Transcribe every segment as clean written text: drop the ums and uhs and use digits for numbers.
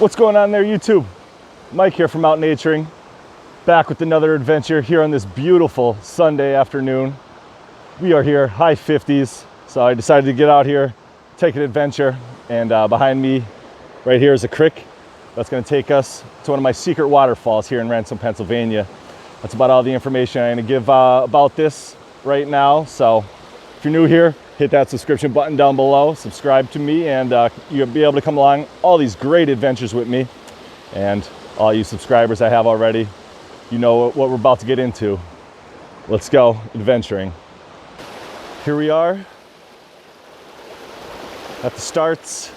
What's going on there, YouTube? Mike here from Out Naturing, back with another adventure here on this beautiful Sunday afternoon. We are here, high 50s, so I decided to get out here, take an adventure, and behind me right here is a creek that's going to take us to one of my secret waterfalls here in Ransom, Pennsylvania. That's about all the information I'm going to give about this right now. So if you're new here, hit that subscription button down below, subscribe to me, and you'll be able to come along all these great adventures with me. And all you subscribers I have already, you know what we're about to get into. Let's go adventuring. Here we are at the starts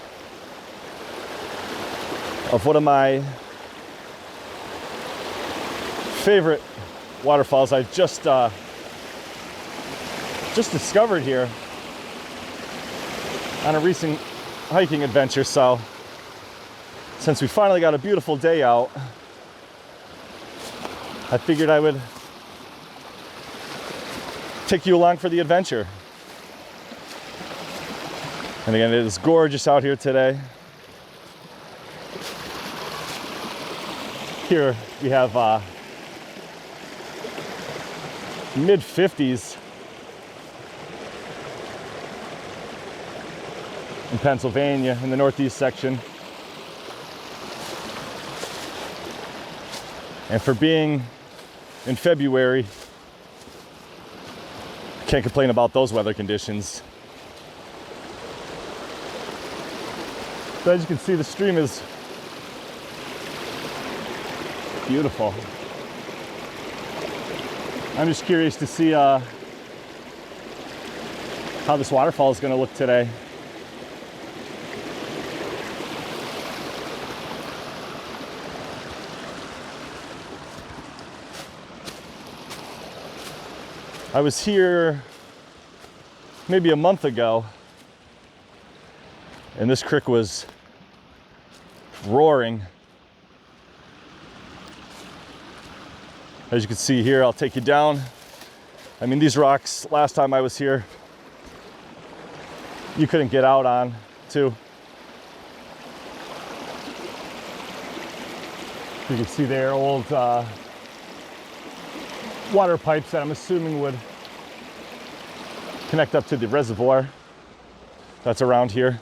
of one of my favorite waterfalls I just discovered here on a recent hiking adventure. So since we finally got a beautiful day out, I figured I would take you along for the adventure. And again, it is gorgeous out here today. Here we have mid-50s in Pennsylvania in the northeast section. And for being in February, can't complain about those weather conditions. So as you can see, the stream is beautiful. I'm just curious to see how this waterfall is going to look today. I was here maybe a month ago, and this creek was roaring. As you can see here, I'll take you down. I mean, these rocks, last time I was here, you couldn't get out on too. You can see there old water pipes that I'm assuming would connect up to the reservoir that's around here.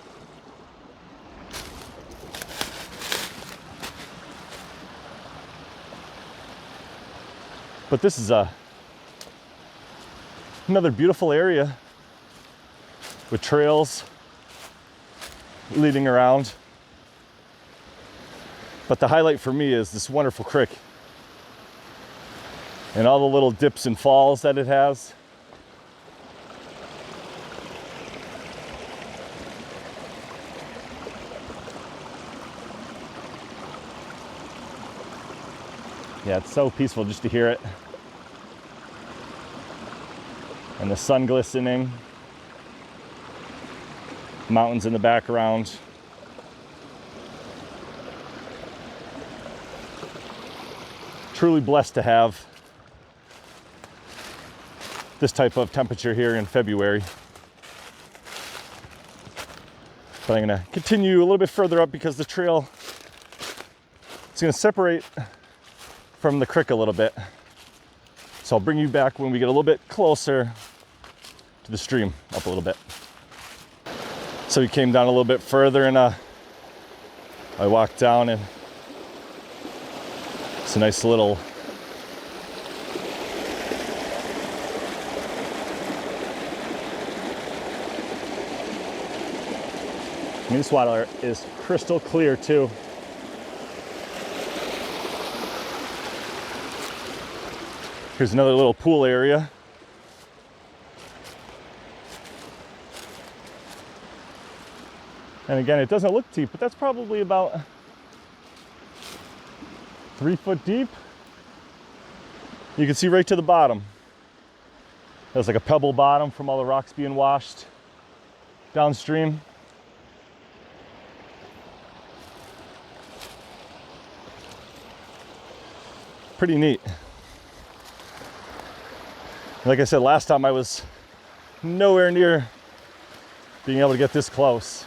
But this is another beautiful area with trails leading around. But the highlight for me is this wonderful creek and all the little dips and falls that it has. Yeah, it's so peaceful just to hear it. And the sun glistening, mountains in the background. Truly blessed to have this type of temperature here in February. But I'm gonna continue a little bit further up because the trail is gonna separate from the creek a little bit. So I'll bring you back when we get a little bit closer to the stream, up a little bit. So we came down a little bit further, and I walked down, and it's a nice little this water is crystal clear too. Here's another little pool area. And again, it doesn't look deep, but that's probably about 3 foot deep. You can see right to the bottom. There's like a pebble bottom from all the rocks being washed downstream. Pretty neat. Like I said, last time I was nowhere near being able to get this close.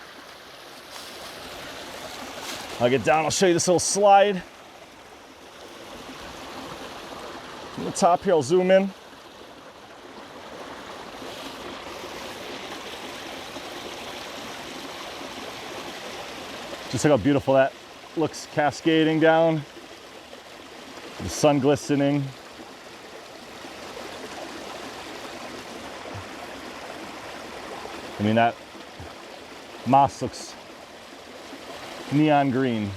I'll get down, I'll show you this little slide. From the top here, I'll zoom in. Just look how beautiful that looks cascading down. The sun glistening. I mean, that moss looks neon green.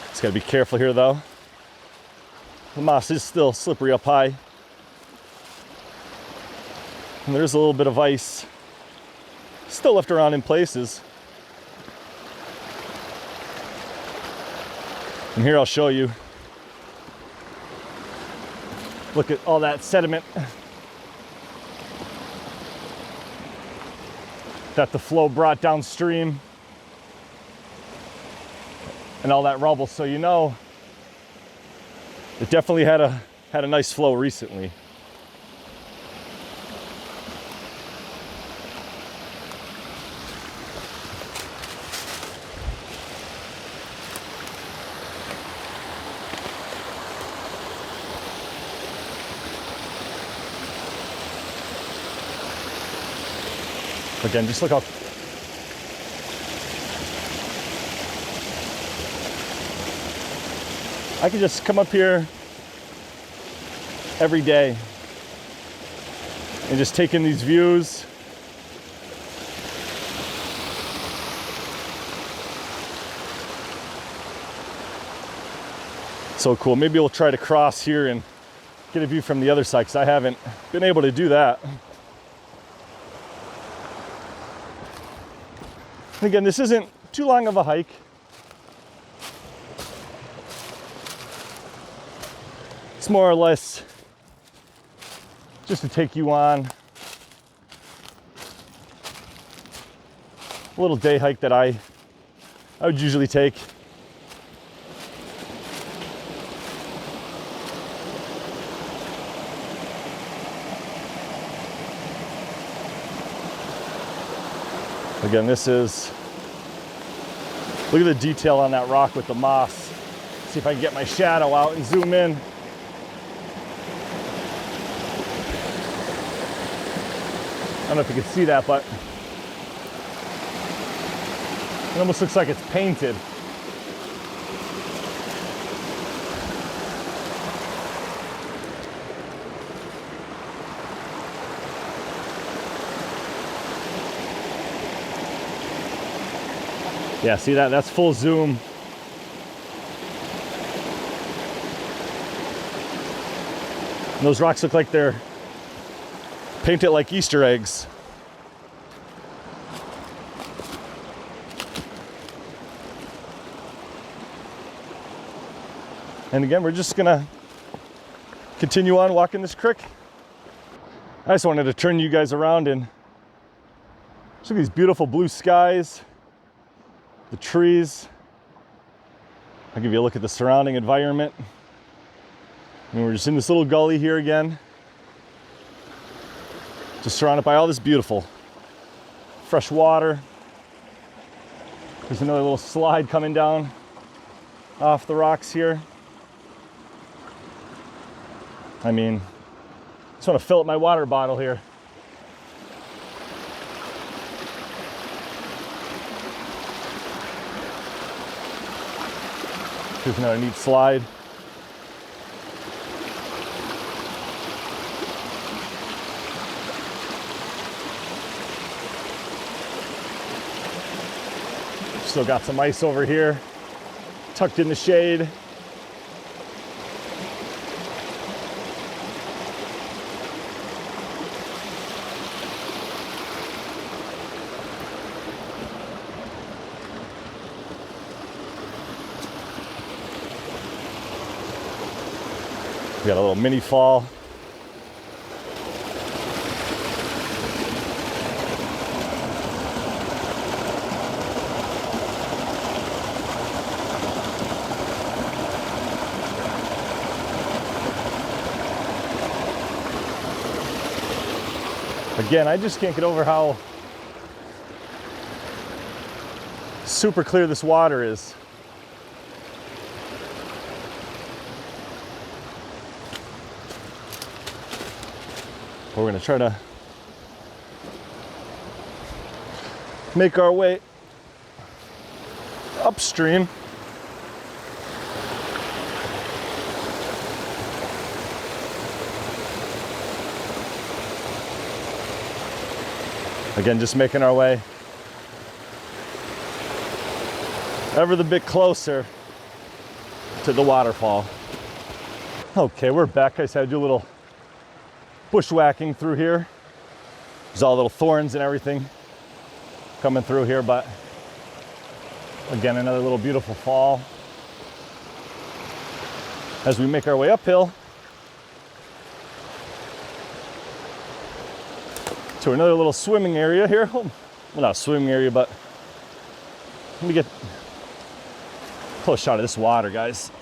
Just gotta be careful here though. The moss is still slippery up high. And there's a little bit of ice still left around in places. And here I'll show you. Look at all that sediment that the flow brought downstream and all that rubble. So you know, it definitely had a nice flow recently. Again, just look how I could just come up here every day and just take in these views. So cool. Maybe we'll try to cross here and get a view from the other side, because I haven't been able to do that. And again, this isn't too long of a hike. It's more or less just to take you on a little day hike that I would usually take. Again, this is, look at the detail on that rock with the moss. See if I can get my shadow out and zoom in. I don't know if you can see that, but it almost looks like it's painted. Yeah, see that? That's full zoom. And those rocks look like they're painted like Easter eggs. And again, we're just gonna continue on walking this creek. I just wanted to turn you guys around and look at these beautiful blue skies. The trees. I'll give you a look at the surrounding environment. And we're just in this little gully here again. Just surrounded by all this beautiful fresh water. There's another little slide coming down off the rocks here. I mean, just want to fill up my water bottle here. Here's another neat slide. Still got some ice over here, tucked in the shade. We got a little mini fall. Again, I just can't get over how super clear this water is. We're gonna try to make our way upstream. Again, just making our way ever the bit closer to the waterfall. Okay, we're back. I said I do a little bushwhacking through here. There's all little thorns and everything coming through here, but again, another little beautiful fall. As we make our way uphill to another little swimming area here. Well, not a swimming area, but let me get a close shot of this water, guys.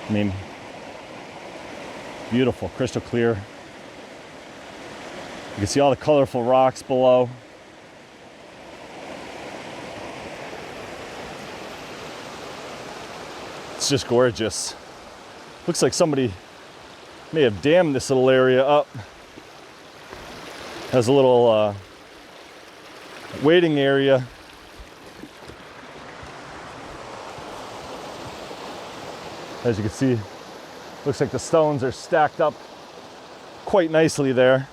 I mean, beautiful, crystal clear. You can see all the colorful rocks below. It's just gorgeous. Looks like somebody may have dammed this little area up. Has a little waiting area. As you can see, looks like the stones are stacked up quite nicely there.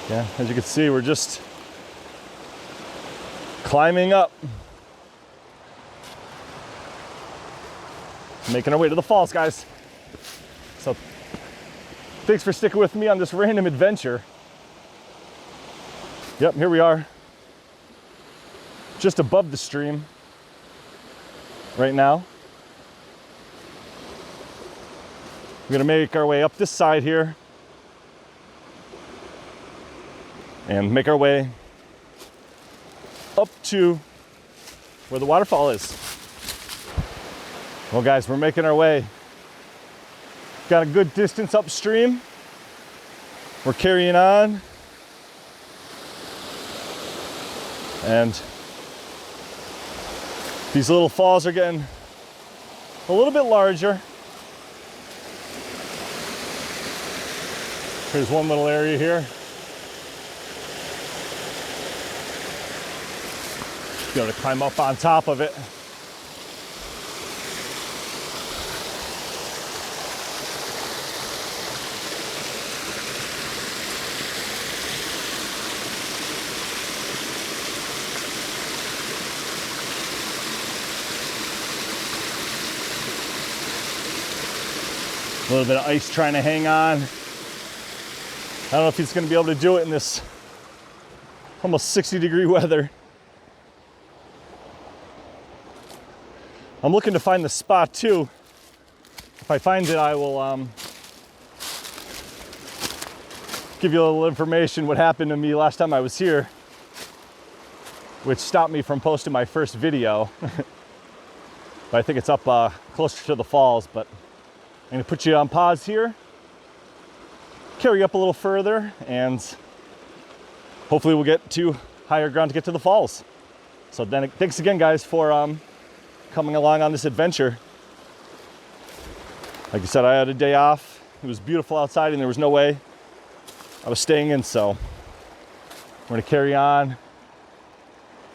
Yeah, as you can see, we're just climbing up, making our way to the falls, guys. So thanks for sticking with me on this random adventure. Yep, here we are, just above the stream right now. We're gonna make our way up this side here and make our way up to where the waterfall is. Well, guys, we're making our way. Got a good distance upstream. We're carrying on. And these little falls are getting a little bit larger. Here's one little area here. Be able to climb up on top of it. A little bit of ice trying to hang on. I don't know if he's going to be able to do it in this almost 60-degree weather. I'm looking to find the spot too. If I find it, I will give you a little information what happened to me last time I was here, which stopped me from posting my first video. But I think it's up closer to the falls, but I'm gonna put you on pause here, carry up a little further, and hopefully we'll get to higher ground to get to the falls. So then, thanks again, guys, for coming along on this adventure. Like I said, I had a day off. It was beautiful outside and there was no way I was staying in, so we're gonna carry on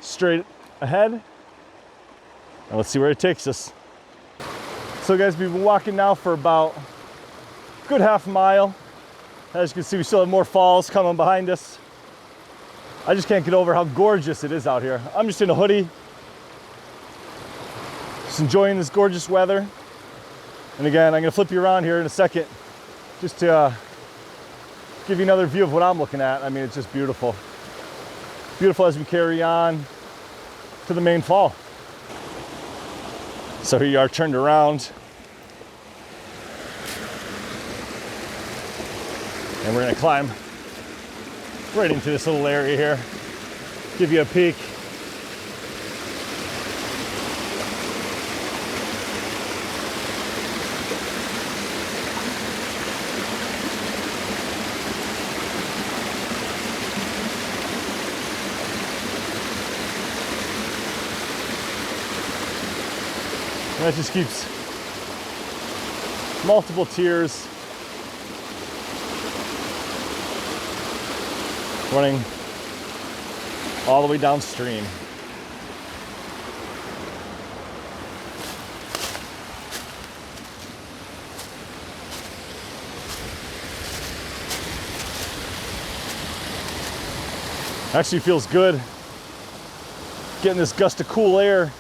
straight ahead and let's see where it takes us. So guys, we've been walking now for about a good half mile. As you can see, we still have more falls coming behind us. I just can't get over how gorgeous it is out here. I'm just in a hoodie, just enjoying this gorgeous weather. And again, I'm gonna flip you around here in a second just to give you another view of what I'm looking at. I mean, it's just beautiful. Beautiful as we carry on to the main fall. So here you are turned around. And we're gonna climb right into this little area here. Give you a peek. And that just keeps multiple tiers running all the way downstream. Actually feels good getting this gust of cool air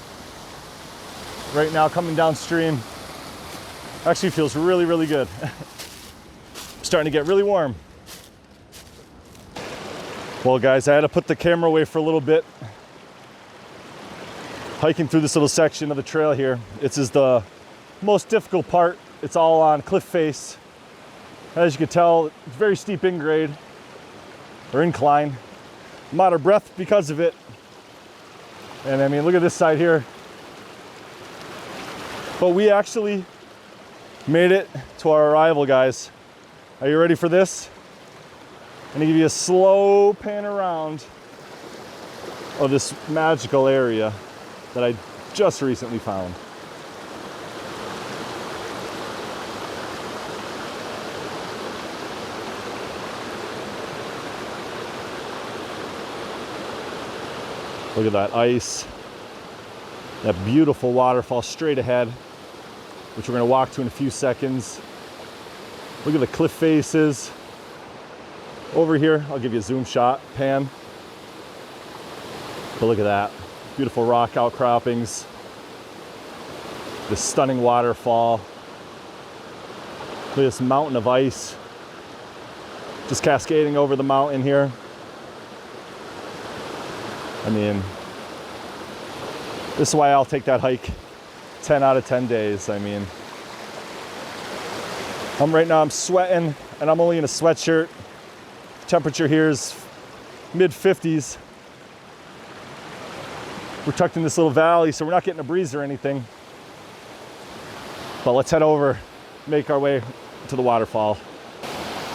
right now coming downstream. Actually feels really, really good. Starting to get really warm. Well guys, I had to put the camera away for a little bit. Hiking through this little section of the trail here. This is the most difficult part. It's all on cliff face. As you can tell, it's very steep in grade or incline. I'm out of breath because of it. And I mean, look at this side here. But we actually made it to our arrival, guys. Are you ready for this? I'm gonna give you a slow pan around of this magical area that I just recently found. Look at that ice, that beautiful waterfall straight ahead, which we're gonna walk to in a few seconds. Look at the cliff faces. Over here, I'll give you a zoom shot, pan. But look at that, beautiful rock outcroppings. This stunning waterfall. Look at this mountain of ice just cascading over the mountain here. I mean, this is why I'll take that hike 10 out of 10 days. I mean, right now I'm sweating and I'm only in a sweatshirt. Temperature here is mid 50s. We're tucked in this little valley, so we're not getting a breeze or anything. But let's head over, make our way to the waterfall.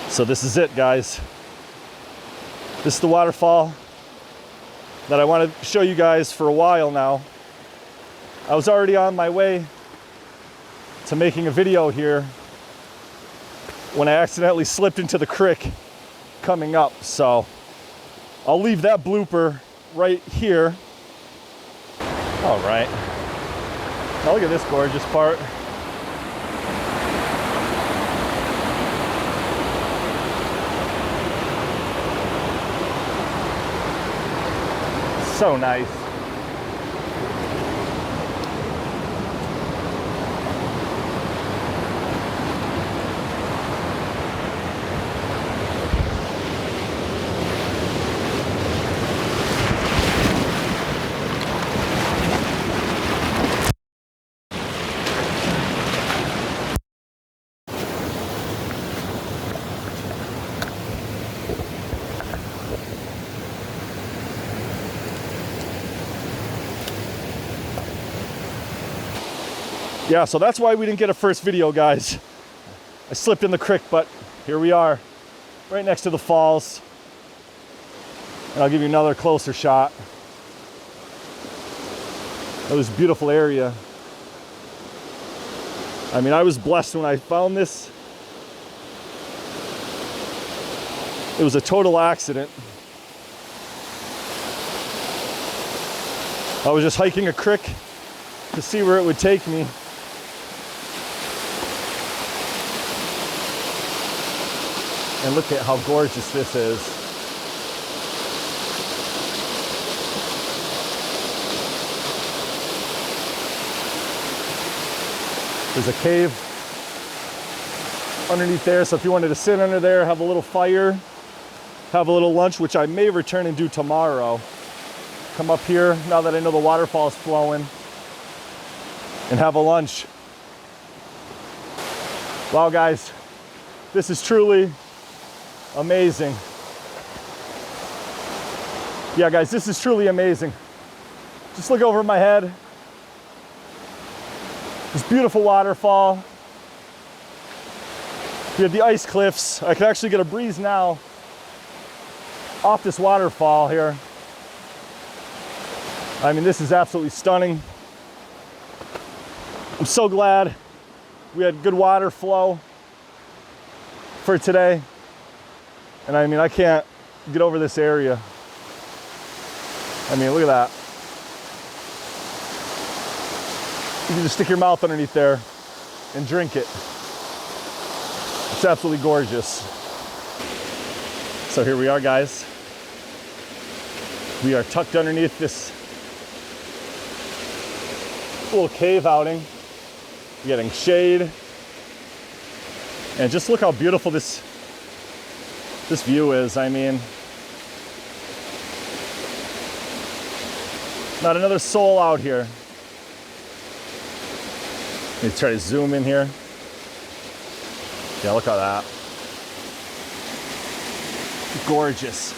So this is it, guys. This is the waterfall that I want to show you guys for a while now. I was already on my way to making a video here when I accidentally slipped into the creek coming up. So I'll leave that blooper right here. All right. Now look at this gorgeous part. So nice. Yeah, so that's why we didn't get a first video, guys. I slipped in the creek, but here we are, right next to the falls. And I'll give you another closer shot of this beautiful area. I mean, I was blessed when I found this. It was a total accident. I was just hiking a creek to see where it would take me. And look at how gorgeous this is. There's a cave underneath there, so if you wanted to sit under there, have a little fire, have a little lunch, which I may return and do tomorrow. Come up here, now that I know the waterfall is flowing, and have a lunch. Wow, guys, this is truly amazing. Yeah, guys, this is truly amazing. Just look over my head. This beautiful waterfall. We have the ice cliffs. I can actually get a breeze now off this waterfall here. I mean, this is absolutely stunning. I'm so glad we had good water flow for today. And I mean, I can't get over this area. I mean, look at that. You can just stick your mouth underneath there and drink it. It's absolutely gorgeous. So here we are, guys. We are tucked underneath this little cave outing. We're getting shade. And just look how beautiful this view is. I mean, not another soul out here. Let me try to zoom in here. Yeah, look at that. Gorgeous.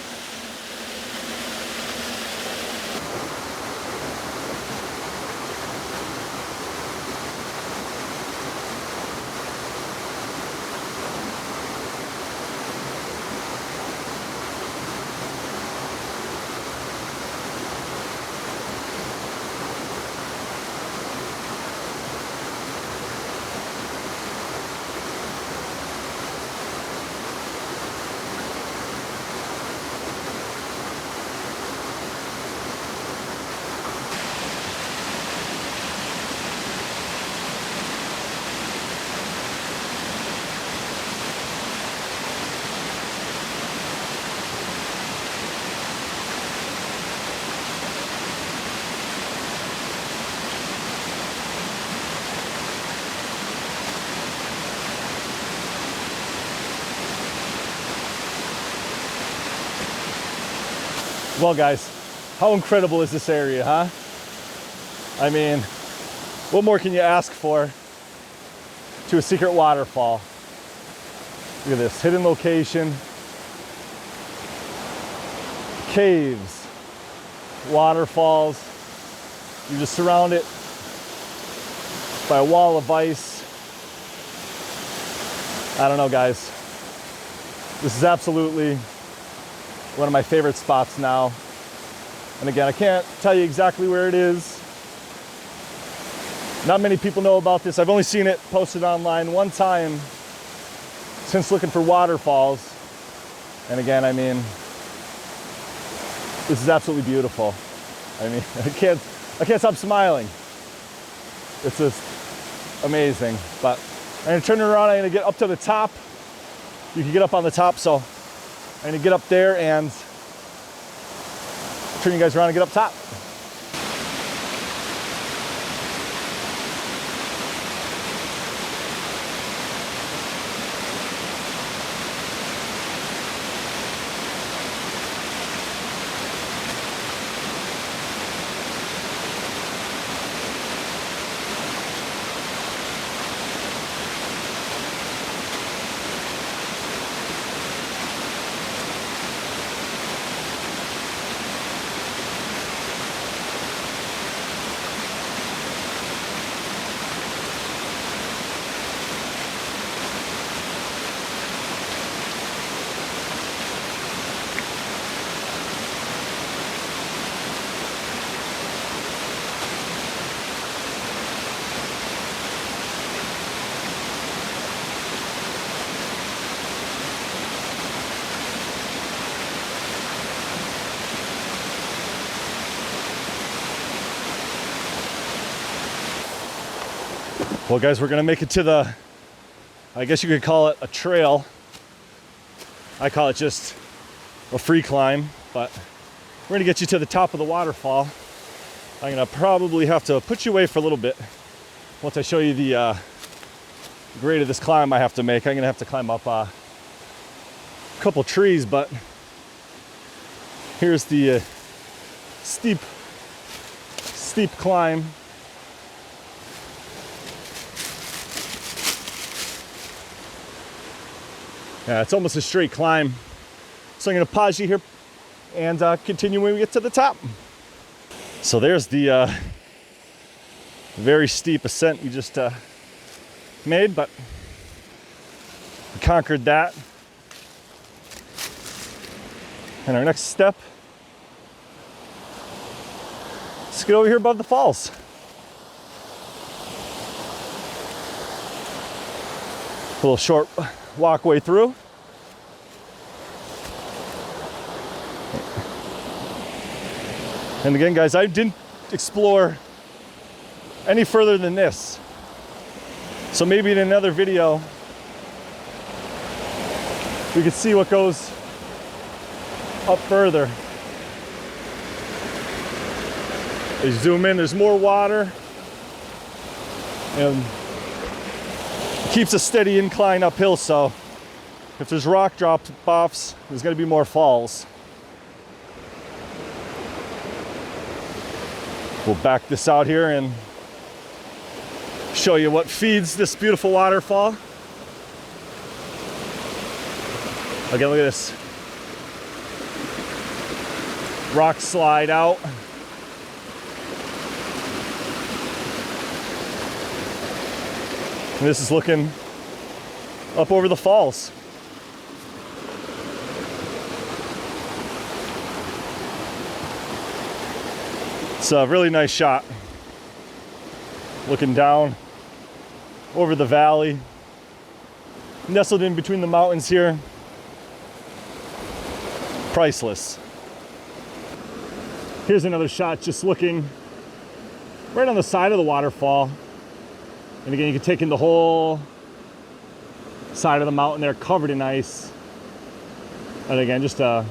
Well, guys, how incredible is this area, huh? I mean, what more can you ask for to a secret waterfall? Look at this, hidden location, caves, waterfalls. You just surround it by a wall of ice. I don't know, guys. This is absolutely one of my favorite spots now. And again, I can't tell you exactly where it is. Not many people know about this. I've only seen it posted online one time since looking for waterfalls. And again, I mean, this is absolutely beautiful. I mean, I can't stop smiling. It's just amazing. But I'm gonna turn it around. I'm gonna get up to the top. You can get up on the top, so I'm gonna get up there and turn you guys around and get up top. Well, guys, we're gonna make it to the, I guess you could call it a trail. I call it just a free climb, but we're gonna get you to the top of the waterfall. I'm gonna probably have to put you away for a little bit once I show you the grade of this climb I have to make. I'm gonna have to climb up a couple trees, but here's the steep climb. Yeah, it's almost a straight climb. So I'm gonna pause you here and continue when we get to the top. So there's the very steep ascent we just made, but we conquered that. And our next step, let's get over here above the falls. A little short walkway through. And again, guys, I didn't explore any further than this. So maybe in another video, we could see what goes up further. As you zoom in, there's more water and it keeps a steady incline uphill, so if there's rock drop-offs, there's going to be more falls. We'll back this out here and show you what feeds this beautiful waterfall. Again, look at this. Rock slide out. And this is looking up over the falls. It's a really nice shot. Looking down over the valley, nestled in between the mountains here. Priceless. Here's another shot just looking right on the side of the waterfall. And again, you can take in the whole side of the mountain there, covered in ice. And again, just a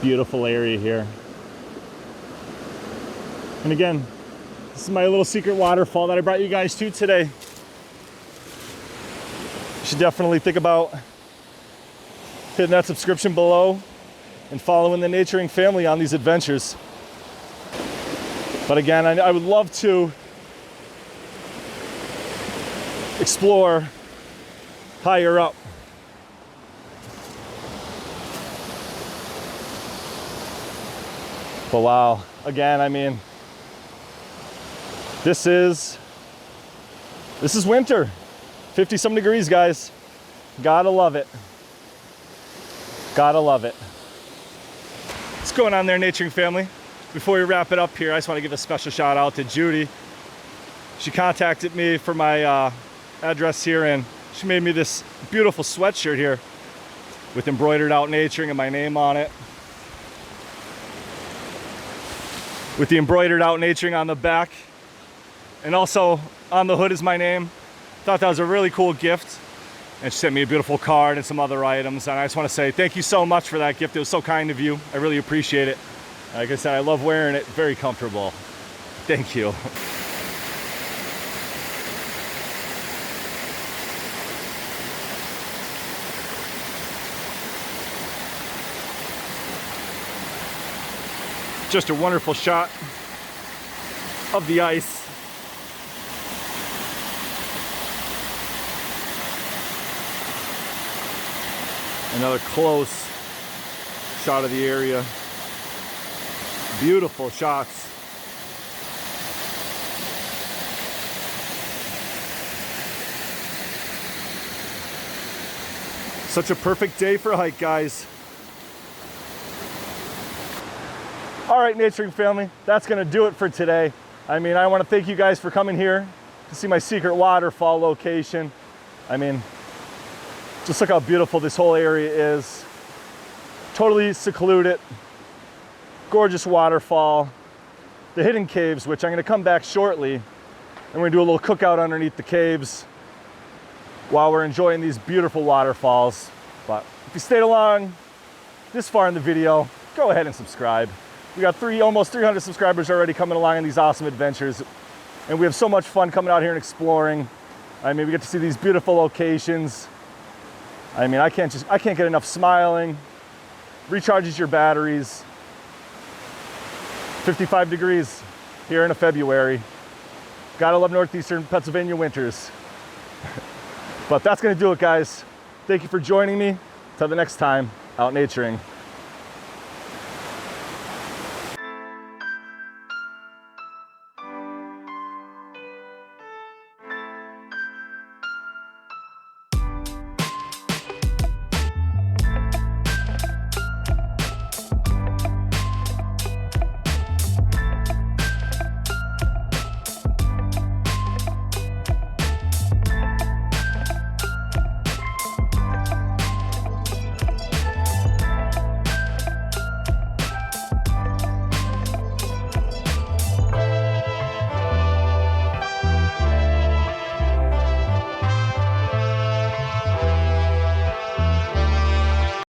beautiful area here. And again, this is my little secret waterfall that I brought you guys to today. You should definitely think about hitting that subscription below and following the Naturing family on these adventures. But again, I would love to explore higher up. But wow, again, I mean, this is winter. 50-some degrees, guys. Gotta love it. Gotta love it. What's going on there, Naturing family? Before we wrap it up here, I just want to give a special shout out to Judy. She contacted me for my address here, and she made me this beautiful sweatshirt here with embroidered out Naturing and my name on it. With the embroidered out Naturing on the back. And also on the hood is my name. Thought that was a really cool gift. And she sent me a beautiful card and some other items. And I just want to say thank you so much for that gift. It was so kind of you. I really appreciate it. Like I said, I love wearing it. Very comfortable. Thank you. Just a wonderful shot of the ice. Another close shot of the area. Beautiful shots. Such a perfect day for a hike, guys. All right, Naturing family, that's gonna do it for today. I mean, I wanna thank you guys for coming here to see my secret waterfall location. I mean, just look how beautiful this whole area is. Totally secluded, gorgeous waterfall. The hidden caves, which I'm gonna come back shortly, and we're gonna do a little cookout underneath the caves while we're enjoying these beautiful waterfalls. But if you stayed along this far in the video, go ahead and subscribe. We got almost 300 subscribers already coming along on these awesome adventures. And we have so much fun coming out here and exploring. I mean, we get to see these beautiful locations. I mean, I can't get enough smiling. Recharges your batteries. 55 degrees here in February. Gotta love northeastern Pennsylvania winters. But that's gonna do it, guys. Thank you for joining me. Till the next time, out naturing.